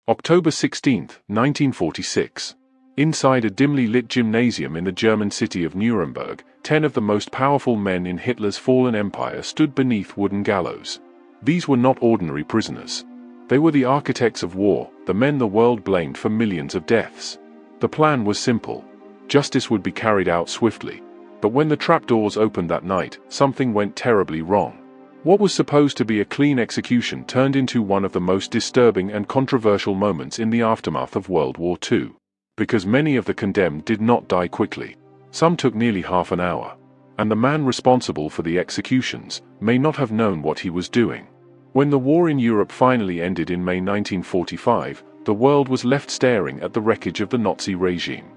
October 16, 1946. Inside a dimly lit gymnasium in the German city of Nuremberg, 10 of the most powerful men in Hitler's fallen empire stood beneath wooden gallows. These were not ordinary prisoners. They were the architects of war, the men the world blamed for millions of deaths. The plan was simple. Justice would be carried out swiftly. But when the trapdoors opened that night, something went terribly wrong. What was supposed to be a clean execution turned into one of the most disturbing and controversial moments in the aftermath of World War II. Because many of the condemned did not die quickly. Some took nearly half an hour. And the man responsible for the executions may not have known what he was doing. When the war in Europe finally ended in May 1945, the world was left staring at the wreckage of the Nazi regime.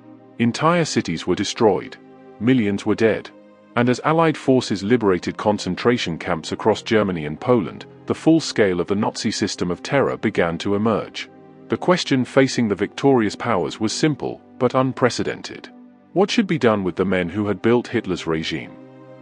Entire cities were destroyed. Millions were dead. And as Allied forces liberated concentration camps across Germany and Poland, the full scale of the Nazi system of terror began to emerge. The question facing the victorious powers was simple, but unprecedented. What should be done with the men who had built Hitler's regime?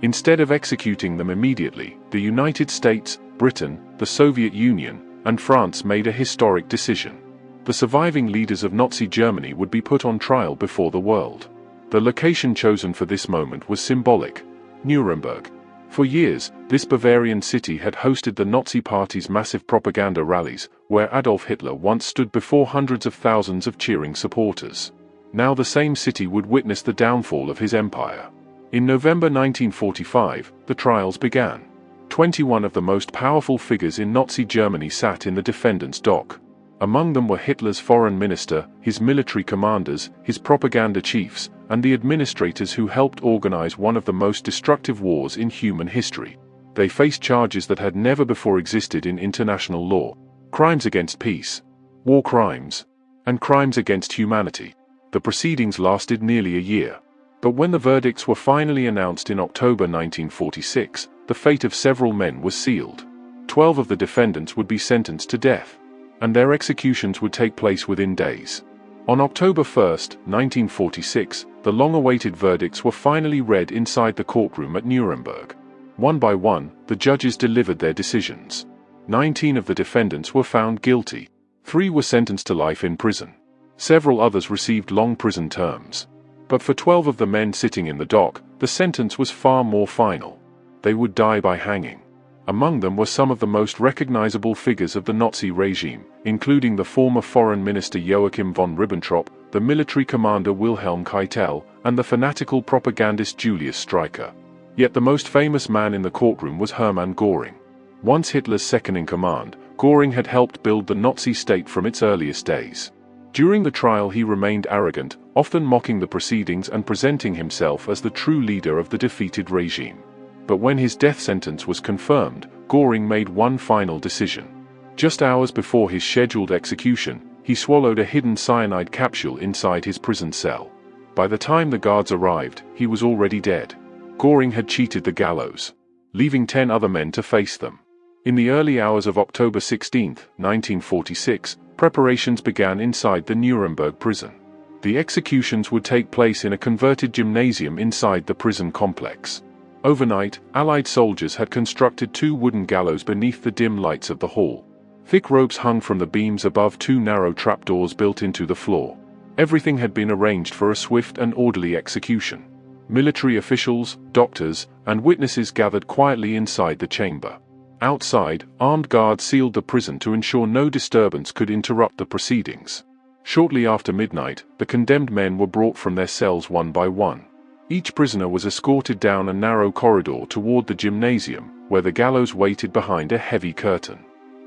Instead of executing them immediately, the United States, Britain, the Soviet Union, and France made a historic decision. The surviving leaders of Nazi Germany would be put on trial before the world. The location chosen for this moment was symbolic: Nuremberg. For years, this Bavarian city had hosted the Nazi Party's massive propaganda rallies, where Adolf Hitler once stood before hundreds of thousands of cheering supporters. Now the same city would witness the downfall of his empire. In November 1945, the trials began. 21 of the most powerful figures in Nazi Germany sat in the defendant's dock. Among them were Hitler's foreign minister, his military commanders, his propaganda chiefs, and the administrators who helped organize one of the most destructive wars in human history. They faced charges that had never before existed in international law: crimes against peace, war crimes, and crimes against humanity. The proceedings lasted nearly a year. But when the verdicts were finally announced in October 1946, the fate of several men was sealed. 12 of the defendants would be sentenced to death, and their executions would take place within days. On October 1, 1946, the long-awaited verdicts were finally read inside the courtroom at Nuremberg. One by one, the judges delivered their decisions. 19 of the defendants were found guilty. 3 were sentenced to life in prison. Several others received long prison terms. But for 12 of the men sitting in the dock, the sentence was far more final. They would die by hanging. Among them were some of the most recognizable figures of the Nazi regime, including the former foreign minister Joachim von Ribbentrop, the military commander Wilhelm Keitel, and the fanatical propagandist Julius Streicher. Yet the most famous man in the courtroom was Hermann Göring. Once Hitler's second-in-command, Göring had helped build the Nazi state from its earliest days. During the trial he remained arrogant, often mocking the proceedings and presenting himself as the true leader of the defeated regime. But when his death sentence was confirmed, Göring made one final decision. Just hours before his scheduled execution, he swallowed a hidden cyanide capsule inside his prison cell. By the time the guards arrived, he was already dead. Göring had cheated the gallows, leaving 10 other men to face them. In the early hours of October 16, 1946, preparations began inside the Nuremberg prison. The executions would take place in a converted gymnasium inside the prison complex. Overnight, Allied soldiers had constructed 2 wooden gallows beneath the dim lights of the hall. Thick ropes hung from the beams above 2 narrow trapdoors built into the floor. Everything had been arranged for a swift and orderly execution. Military officials, doctors, and witnesses gathered quietly inside the chamber. Outside, armed guards sealed the prison to ensure no disturbance could interrupt the proceedings. Shortly after midnight, the condemned men were brought from their cells one by one. Each prisoner was escorted down a narrow corridor toward the gymnasium, where the gallows waited behind a heavy curtain.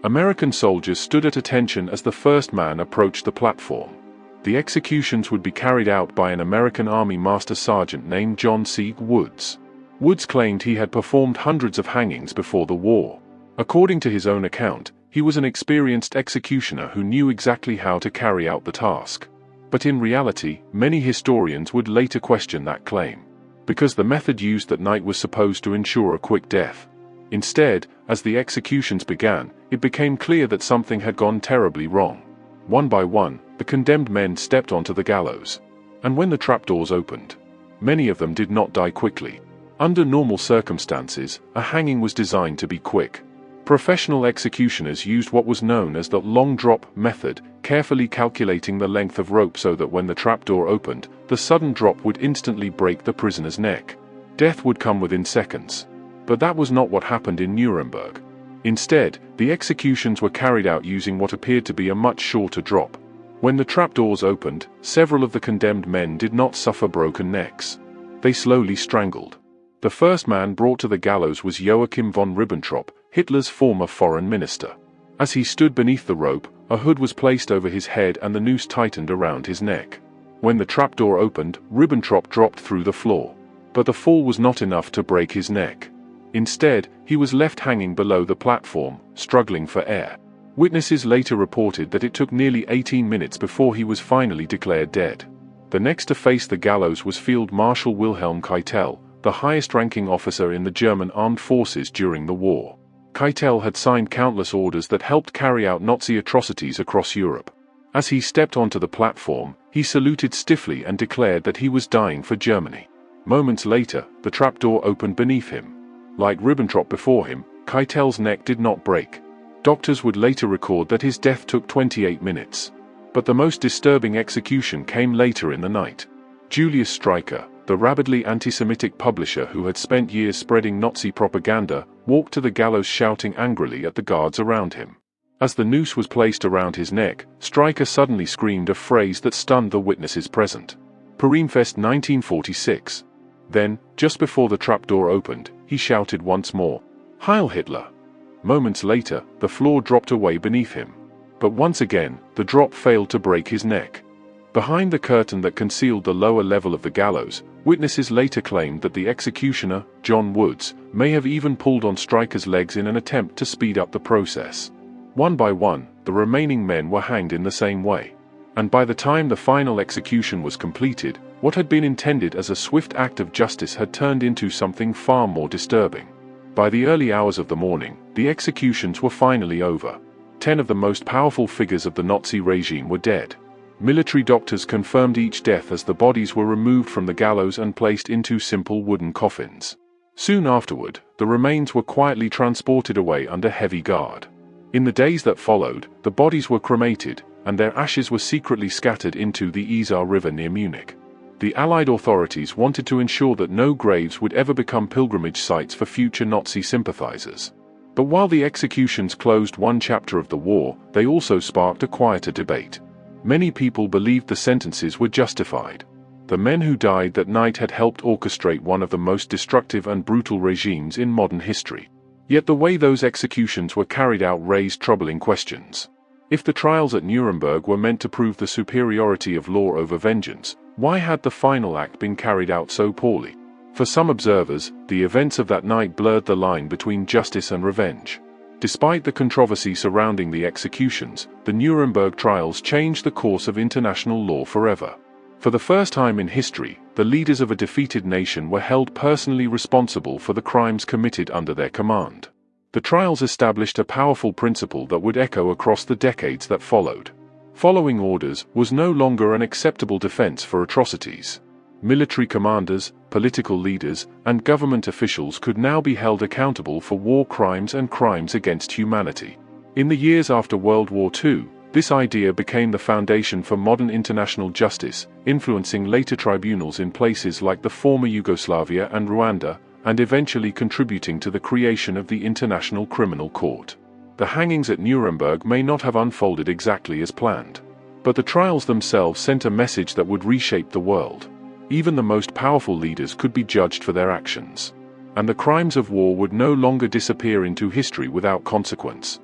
American soldiers stood at attention as the first man approached the platform. The executions would be carried out by an American Army Master Sergeant named John C. Woods. Woods claimed he had performed hundreds of hangings before the war. According to his own account, he was an experienced executioner who knew exactly how to carry out the task. But in reality, many historians would later question that claim, because the method used that night was supposed to ensure a quick death. Instead, as the executions began, it became clear that something had gone terribly wrong. One by one, the condemned men stepped onto the gallows. And when the trapdoors opened, many of them did not die quickly. Under normal circumstances, a hanging was designed to be quick. Professional executioners used what was known as the long drop method, carefully calculating the length of rope so that when the trapdoor opened, the sudden drop would instantly break the prisoner's neck. Death would come within seconds. But that was not what happened in Nuremberg. Instead, the executions were carried out using what appeared to be a much shorter drop. When the trapdoors opened, several of the condemned men did not suffer broken necks. They slowly strangled. The first man brought to the gallows was Joachim von Ribbentrop, Hitler's former foreign minister. As he stood beneath the rope, a hood was placed over his head and the noose tightened around his neck. When the trapdoor opened, Ribbentrop dropped through the floor. But the fall was not enough to break his neck. Instead, he was left hanging below the platform, struggling for air. Witnesses later reported that it took nearly 18 minutes before he was finally declared dead. The next to face the gallows was Field Marshal Wilhelm Keitel, the highest-ranking officer in the German armed forces during the war. Keitel had signed countless orders that helped carry out Nazi atrocities across Europe. As he stepped onto the platform, he saluted stiffly and declared that he was dying for Germany. Moments later, the trapdoor opened beneath him. Like Ribbentrop before him, Keitel's neck did not break. Doctors would later record that his death took 28 minutes. But the most disturbing execution came later in the night. Julius Streicher, the rabidly anti-Semitic publisher who had spent years spreading Nazi propaganda, walked to the gallows shouting angrily at the guards around him. As the noose was placed around his neck, Streicher suddenly screamed a phrase that stunned the witnesses present. Purimfest 1946. Then, just before the trapdoor opened, he shouted once more, "Heil Hitler!" Moments later, the floor dropped away beneath him. But once again, the drop failed to break his neck. Behind the curtain that concealed the lower level of the gallows, witnesses later claimed that the executioner, John Woods, may have even pulled on Streicher's legs in an attempt to speed up the process. One by one, the remaining men were hanged in the same way. And by the time the final execution was completed, what had been intended as a swift act of justice had turned into something far more disturbing. By the early hours of the morning, the executions were finally over. 10 of the most powerful figures of the Nazi regime were dead. Military doctors confirmed each death as the bodies were removed from the gallows and placed into simple wooden coffins. Soon afterward, the remains were quietly transported away under heavy guard. In the days that followed, the bodies were cremated, and their ashes were secretly scattered into the Isar River near Munich. The Allied authorities wanted to ensure that no graves would ever become pilgrimage sites for future Nazi sympathizers. But while the executions closed one chapter of the war, they also sparked a quieter debate. Many people believed the sentences were justified. The men who died that night had helped orchestrate one of the most destructive and brutal regimes in modern history. Yet the way those executions were carried out raised troubling questions. If the trials at Nuremberg were meant to prove the superiority of law over vengeance, why had the final act been carried out so poorly? For some observers, the events of that night blurred the line between justice and revenge. Despite the controversy surrounding the executions, the Nuremberg trials changed the course of international law forever. For the first time in history, the leaders of a defeated nation were held personally responsible for the crimes committed under their command. The trials established a powerful principle that would echo across the decades that followed. Following orders was no longer an acceptable defense for atrocities. Military commanders, political leaders, and government officials could now be held accountable for war crimes and crimes against humanity. In the years after World War II, this idea became the foundation for modern international justice, influencing later tribunals in places like the former Yugoslavia and Rwanda, and eventually contributing to the creation of the International Criminal Court. The hangings at Nuremberg may not have unfolded exactly as planned. But the trials themselves sent a message that would reshape the world. Even the most powerful leaders could be judged for their actions. And the crimes of war would no longer disappear into history without consequence.